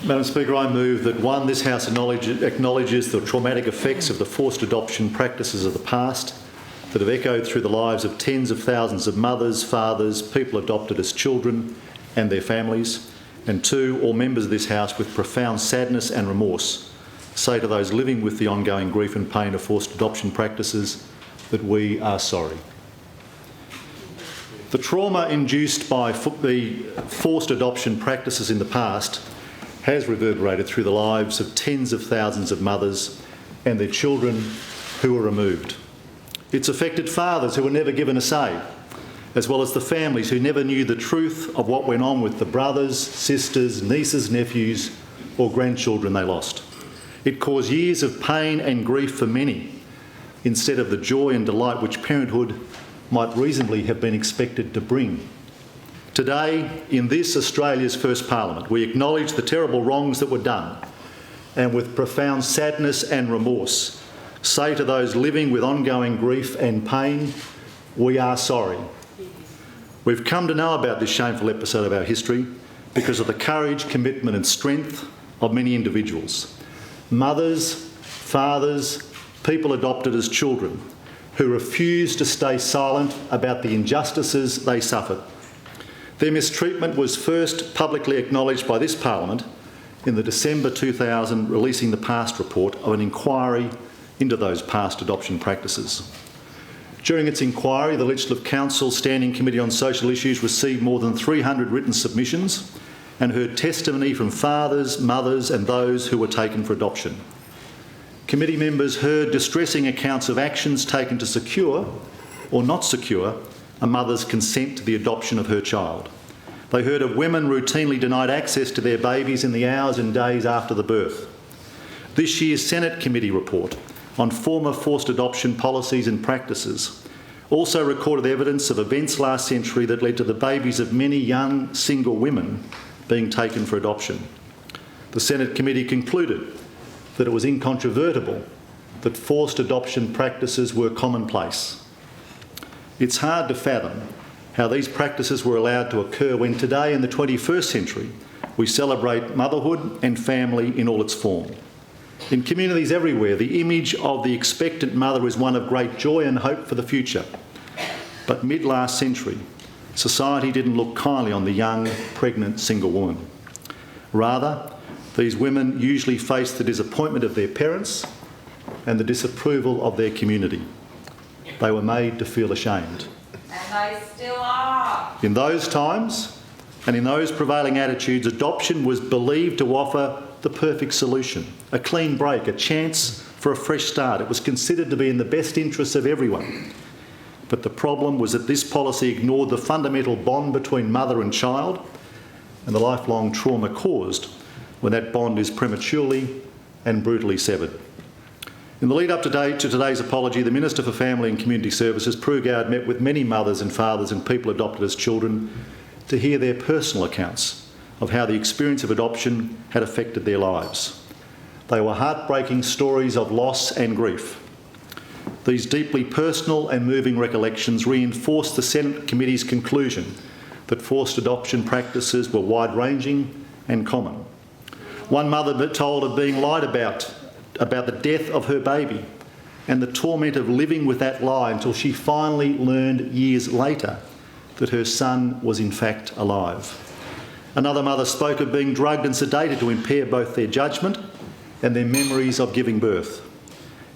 Madam Speaker, I move that one, this House acknowledges the traumatic effects of the forced adoption practices of the past that have echoed through the lives of tens of thousands of mothers, fathers, people adopted as children and their families. And two, all members of this House with profound sadness and remorse say to those living with the ongoing grief and pain of forced adoption practices that we are sorry. The trauma induced by the forced adoption practices in the past has reverberated through the lives of tens of thousands of mothers and their children who were removed. It's affected fathers who were never given a say, as well as the families who never knew the truth of what went on with the brothers, sisters, nieces, nephews or grandchildren they lost. It caused years of pain and grief for many, instead of the joy and delight which parenthood might reasonably have been expected to bring. Today, in this Australia's first Parliament, we acknowledge the terrible wrongs that were done and with profound sadness and remorse say to those living with ongoing grief and pain, we are sorry. We've come to know about this shameful episode of our history because of the courage, commitment and strength of many individuals. Mothers, fathers, people adopted as children who refused to stay silent about the injustices they suffered. Their mistreatment was first publicly acknowledged by this Parliament in the December 2000 releasing the past report of an inquiry into those past adoption practices. During its inquiry, the Legislative Council Standing Committee on Social Issues received more than 300 written submissions and heard testimony from fathers, mothers and those who were taken for adoption. Committee members heard distressing accounts of actions taken to secure or not secure a mother's consent to the adoption of her child. They heard of women routinely denied access to their babies in the hours and days after the birth. This year's Senate committee report on former forced adoption policies and practices also recorded evidence of events last century that led to the babies of many young single women being taken for adoption. The Senate committee concluded that it was incontrovertible that forced adoption practices were commonplace. It's hard to fathom how these practices were allowed to occur when today, in the 21st century, we celebrate motherhood and family in all its form. In communities everywhere, the image of the expectant mother is one of great joy and hope for the future. But mid-last century, society didn't look kindly on the young, pregnant, single woman. Rather, these women usually faced the disappointment of their parents and the disapproval of their community. They were made to feel ashamed. And they still are. In those times and in those prevailing attitudes, adoption was believed to offer the perfect solution, a clean break, a chance for a fresh start. It was considered to be in the best interests of everyone. But the problem was that this policy ignored the fundamental bond between mother and child and the lifelong trauma caused when that bond is prematurely and brutally severed. In the lead up to today's apology, the Minister for Family and Community Services, Prue Goward, met with many mothers and fathers and people adopted as children to hear their personal accounts of how the experience of adoption had affected their lives. They were heartbreaking stories of loss and grief. These deeply personal and moving recollections reinforced the Senate Committee's conclusion that forced adoption practices were wide-ranging and common. One mother told of being lied about the death of her baby and the torment of living with that lie until she finally learned years later that her son was in fact alive. Another mother spoke of being drugged and sedated to impair both their judgment and their memories of giving birth,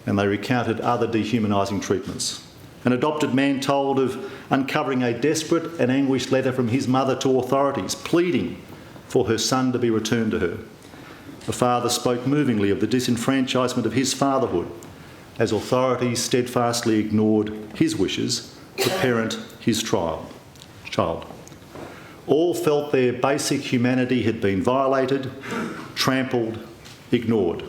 and they recounted other dehumanising treatments. An adopted man told of uncovering a desperate and anguished letter from his mother to authorities, pleading for her son to be returned to her. A father spoke movingly of the disenfranchisement of his fatherhood as authorities steadfastly ignored his wishes to parent his child. All felt their basic humanity had been violated, trampled, ignored.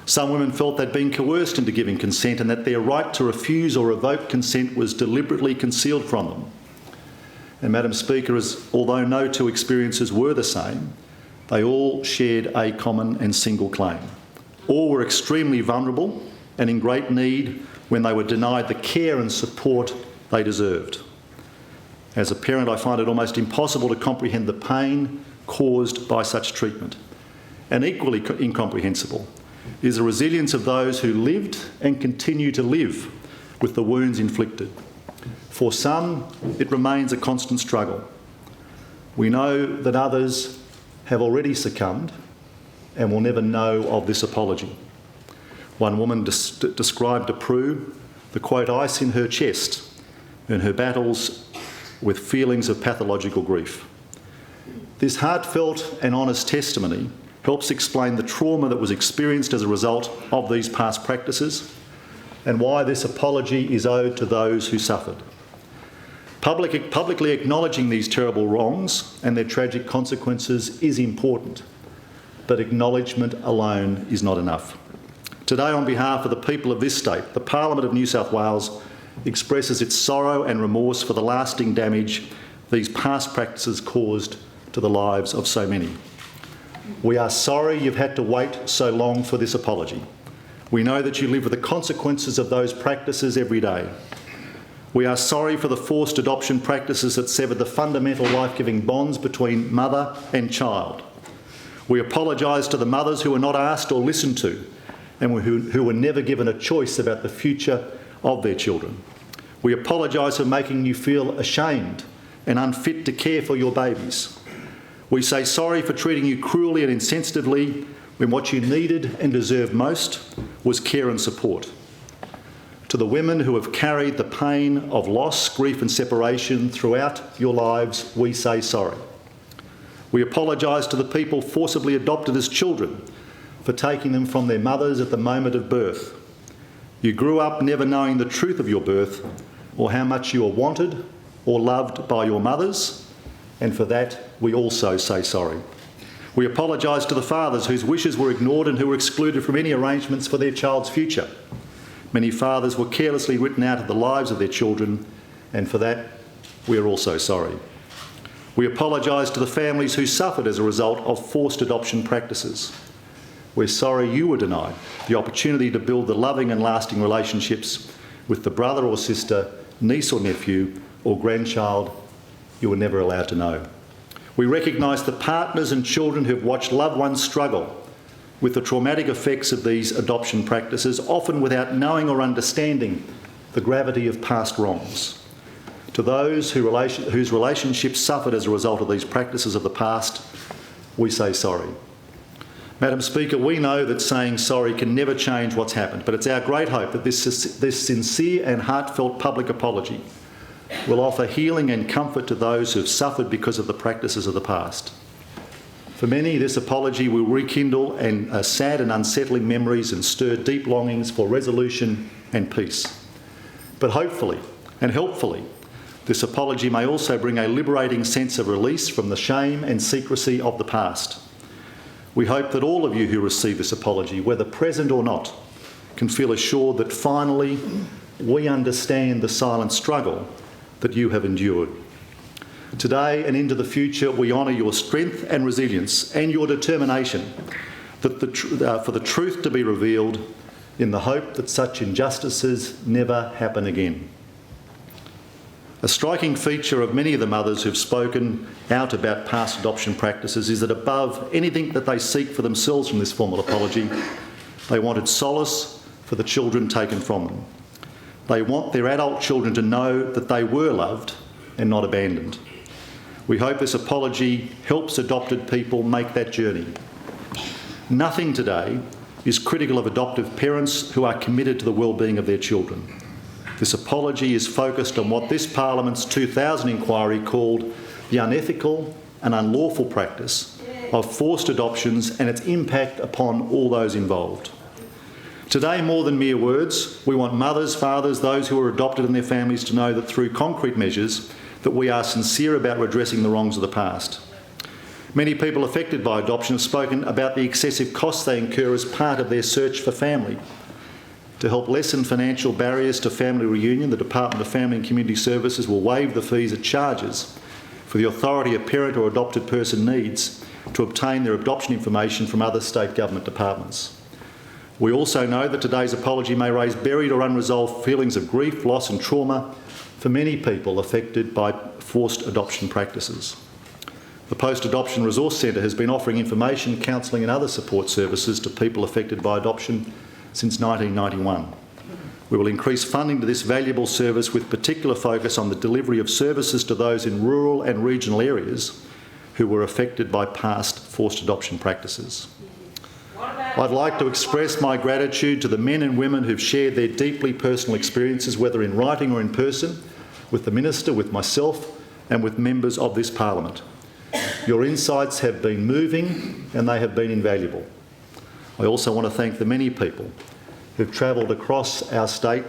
Some women felt they'd been coerced into giving consent and that their right to refuse or revoke consent was deliberately concealed from them. And Madam Speaker, although no two experiences were the same, they all shared a common and single claim. All were extremely vulnerable and in great need when they were denied the care and support they deserved. As a parent, I find it almost impossible to comprehend the pain caused by such treatment. and equally incomprehensible, is the resilience of those who lived and continue to live with the wounds inflicted. For some, it remains a constant struggle. We know that others have already succumbed and will never know of this apology. One woman described to Prue the, quote, ice in her chest in her battles with feelings of pathological grief. This heartfelt and honest testimony helps explain the trauma that was experienced as a result of these past practices and why this apology is owed to those who suffered. Publicly acknowledging these terrible wrongs and their tragic consequences is important, but acknowledgement alone is not enough. Today, on behalf of the people of this state, the Parliament of New South Wales expresses its sorrow and remorse for the lasting damage these past practices caused to the lives of so many. We are sorry you've had to wait so long for this apology. We know that you live with the consequences of those practices every day. We are sorry for the forced adoption practices that severed the fundamental life-giving bonds between mother and child. We apologise to the mothers who were not asked or listened to and who were never given a choice about the future of their children. We apologise for making you feel ashamed and unfit to care for your babies. We say sorry for treating you cruelly and insensitively when what you needed and deserved most was care and support. To the women who have carried the pain of loss, grief and separation throughout your lives, we say sorry. We apologise to the people forcibly adopted as children for taking them from their mothers at the moment of birth. You grew up never knowing the truth of your birth or how much you were wanted or loved by your mothers, and for that we also say sorry. We apologise to the fathers whose wishes were ignored and who were excluded from any arrangements for their child's future. Many fathers were carelessly written out of the lives of their children, and for that we are also sorry. We apologise to the families who suffered as a result of forced adoption practices. We're sorry you were denied the opportunity to build the loving and lasting relationships with the brother or sister, niece or nephew, or grandchild you were never allowed to know. We recognise the partners and children who've watched loved ones struggle with the traumatic effects of these adoption practices, often without knowing or understanding the gravity of past wrongs. To those whose relationships suffered as a result of these practices of the past, we say sorry. Madam Speaker, we know that saying sorry can never change what's happened, but it's our great hope that this sincere and heartfelt public apology will offer healing and comfort to those who have suffered because of the practices of the past. For many, this apology will rekindle sad and unsettling memories and stir deep longings for resolution and peace. But hopefully and helpfully, this apology may also bring a liberating sense of release from the shame and secrecy of the past. We hope that all of you who receive this apology, whether present or not, can feel assured that finally we understand the silent struggle that you have endured. Today and into the future, we honour your strength and resilience and your determination that for the truth to be revealed in the hope that such injustices never happen again. A striking feature of many of the mothers who've spoken out about past adoption practices is that above anything that they seek for themselves from this formal apology, they wanted solace for the children taken from them. They want their adult children to know that they were loved and not abandoned. We hope this apology helps adopted people make that journey. Nothing today is critical of adoptive parents who are committed to the well-being of their children. This apology is focused on what this Parliament's 2000 inquiry called the unethical and unlawful practice of forced adoptions and its impact upon all those involved. Today, more than mere words, we want mothers, fathers, those who are adopted and their families to know that through concrete measures that we are sincere about redressing the wrongs of the past. Many people affected by adoption have spoken about the excessive costs they incur as part of their search for family. To help lessen financial barriers to family reunion, the Department of Family and Community Services will waive the fees it charges for the authority a parent or adopted person needs to obtain their adoption information from other state government departments. We also know that today's apology may raise buried or unresolved feelings of grief, loss and trauma for many people affected by forced adoption practices. The Post-Adoption Resource Centre has been offering information, counselling and other support services to people affected by adoption since 1991. We will increase funding to this valuable service with particular focus on the delivery of services to those in rural and regional areas who were affected by past forced adoption practices. I'd like to express my gratitude to the men and women who've shared their deeply personal experiences, whether in writing or in person, with the Minister, with myself and with members of this Parliament. Your insights have been moving and they have been invaluable. I also want to thank the many people who've travelled across our state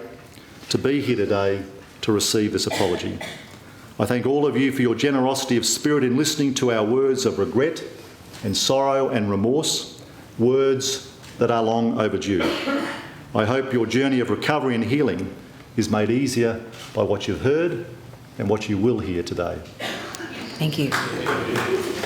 to be here today to receive this apology. I thank all of you for your generosity of spirit in listening to our words of regret and sorrow and remorse, words that are long overdue. I hope your journey of recovery and healing is made easier by what you've heard and what you will hear today. Thank you.